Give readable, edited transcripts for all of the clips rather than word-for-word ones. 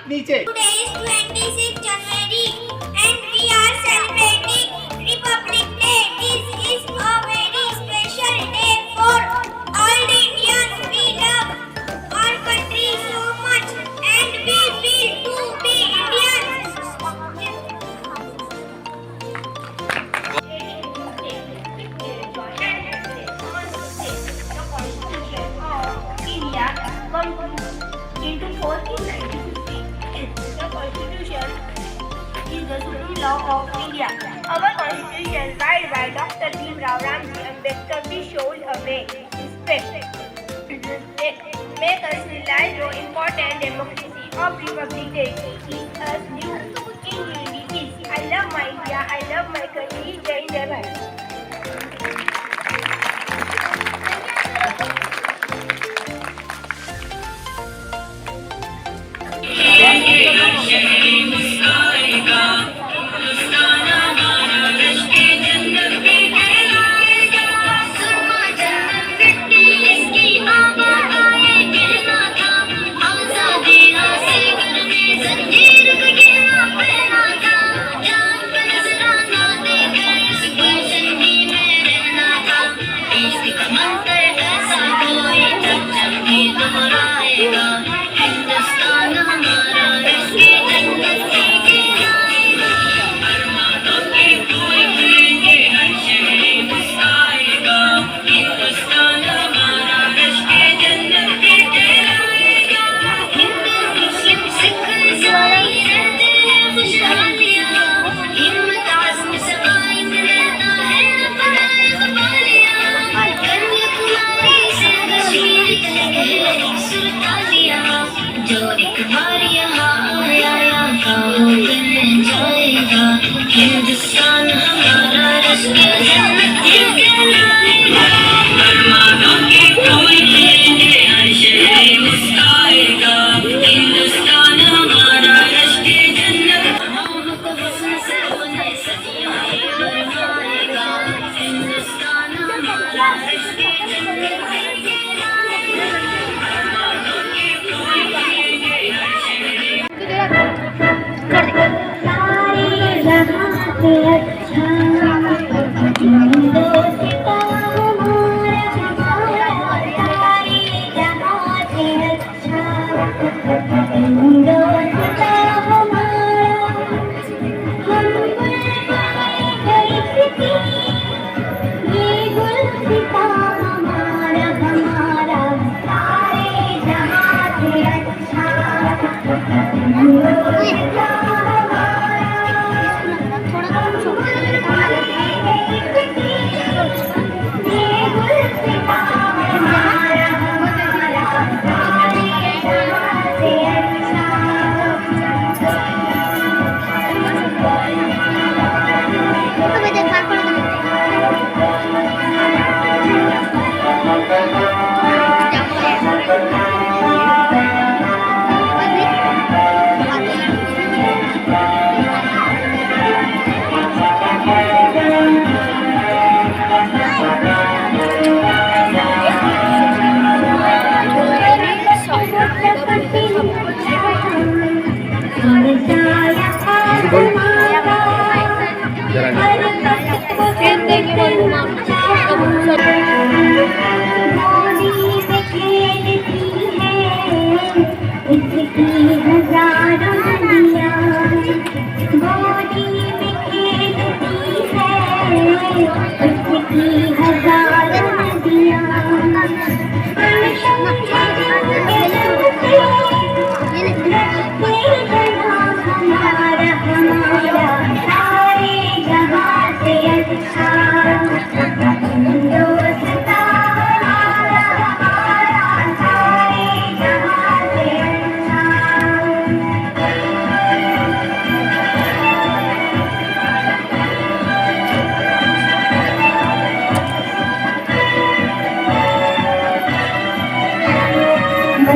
हाथ नीचे। Today is 26 January and we are celebrating Republic Day. This is a very special day for all Indians. We love our country so much and we feel to be Indians. Into force in 1950. The Constitution is the supreme law of India. Our Constitution, right by Dr. Bhimrao Ramji Ambedkar, we showed a way respect. Make us realize the important democracy of Republic Day. Teach us new ingredients. I love my India. I love my country. Jai Jai Bharat. Hindustan हमारा राष्ट्र अरमानों के फूल खिलेंगे हर शहर मुस्कुराएगा हिंदुस्तान हमारा राष्ट्र जन्नत मोहब्बत हुस्न से बने सदियों ये बरमाएगा हिंदुस्तान हमारा राष्ट्र जन्नत अरमानों के फूल खिलेंगे हर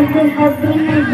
मज़हब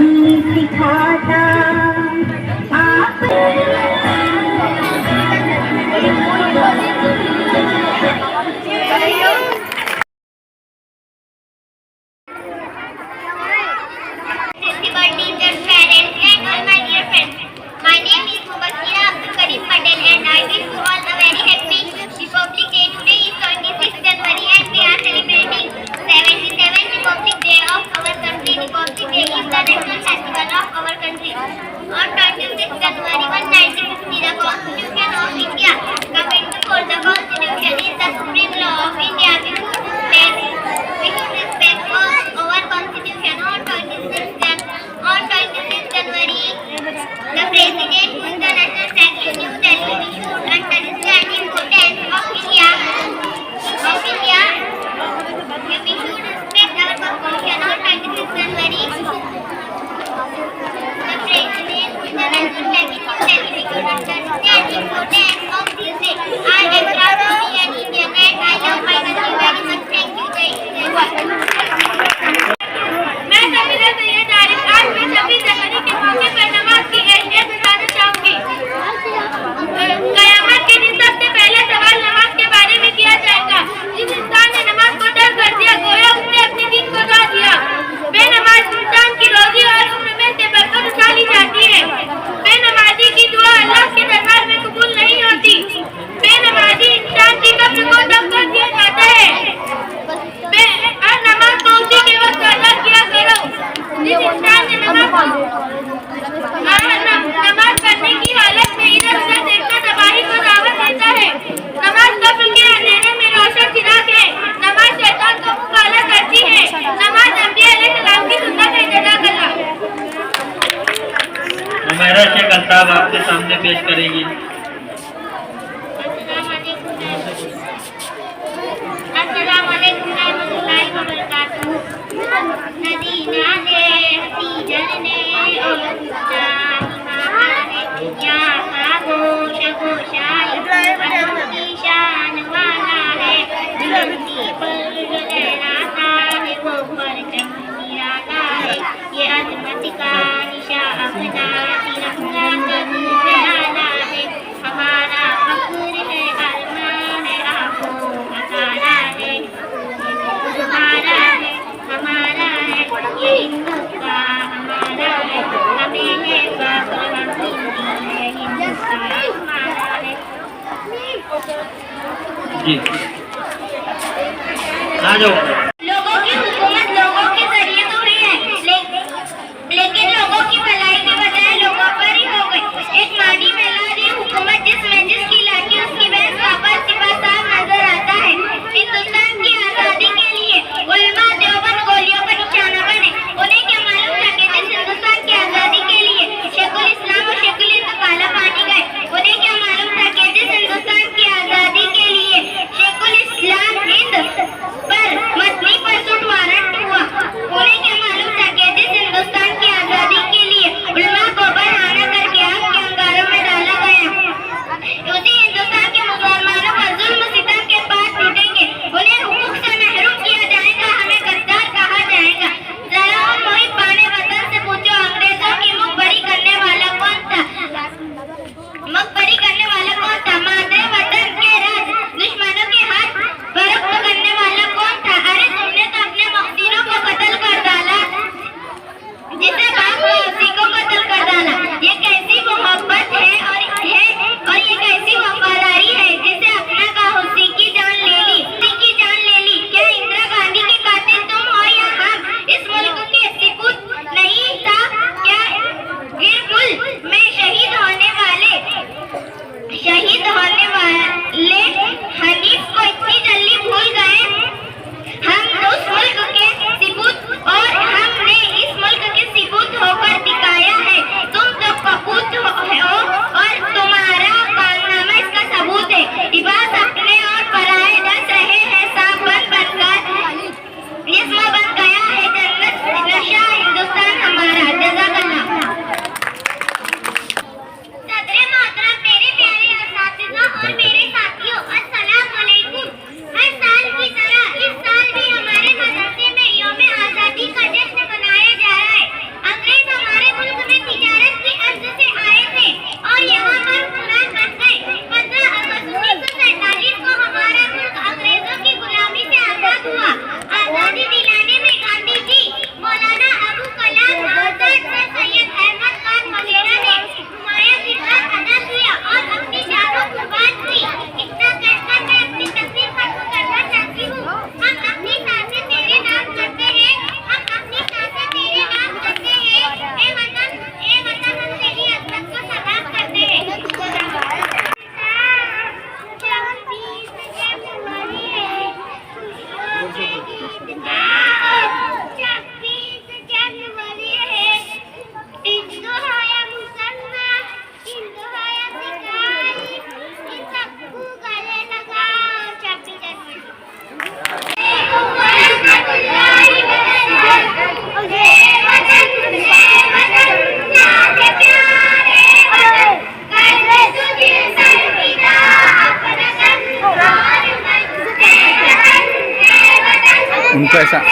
importance of this day. I am proud to be an Indian and I love my country very much. Thank you. जय हिंद, जय भारत। मैं समीरा सैयद आरिफ आज मैं 26 जनवरी के मौके पर नमाज की अहमियत बताना चाहूंगी। कयामत के दिन सबसे पहला सवाल नमाज के बारे में किया जाएगा। जिस इंसान ने नमाज को तर्क कर दिया गोया उसने अपने दिन को गा दिया। बेनमाज इंसान की रोजी और उम्र में से बरकत उठा ली जाती है। बेनमाजी की दुआ अल्लाह के दरबार में कबूल नहीं होती। बेनमाजी इंसान की कब्र को दम कर दिया जाता है। और नमाज को उसी के वक्त अदा किया करो। जिस इंसान ने नमाज पढ़ने की हालत में इधर उधर देखकर तबाही को दावत देता है। नमाज कब्र के अंधेरे में रोशन चिराग है। नमाज शैतान को मुंह काला करती है। नमाज अंबिया अलैहिस्सलाम की सुन्नत है। जज़ाकल्लाह। हमारा शेख अल्ताफ आपके सामने पेश करेगी। अस्सलामुअलैकुम रहमतुल्लाहि व बरकातहू। नदी नाले हसी झरने और यहाँ खामोश गोशाई की शान वाला है। धरती पर लहराता है वो परचम निराला है। ये अजमत का निशा अपना तिरंगा निराला है। हमारा फख्र है अरमान है आंखों का तारा है। हमारा है ये हिंदुस्तान हमारा है। हमें है फख्र हम हिंदी है। हिंदुस्तान हमारा है। जी आ जाओ। लोगों की हुकूमत लोगों के जरिए तो हुई है लेकिन लोगों की भलाई के बजाय लोगों पर ही हो गई। एक मानी फैला रही हुकूमत जिसमें जिसकी लाठी उसकी भैंस वापस सिपा साफ नजर आता है। हिंदुस्तान की आजादी के लिए उलमा देवबंद गोलियों का निशाना बने। उन्हें क्या मालूम था कि जिस हिंदुस्तान की आजादी के लिए शेखुल इस्लाम और शेखुल हिंद काला पानी गए। उन्हें क्या मालूम था कि जिस हिंदुस्तान की आजादी के लिए शेखुल इस्लाम हिंद पर हमको ऐसा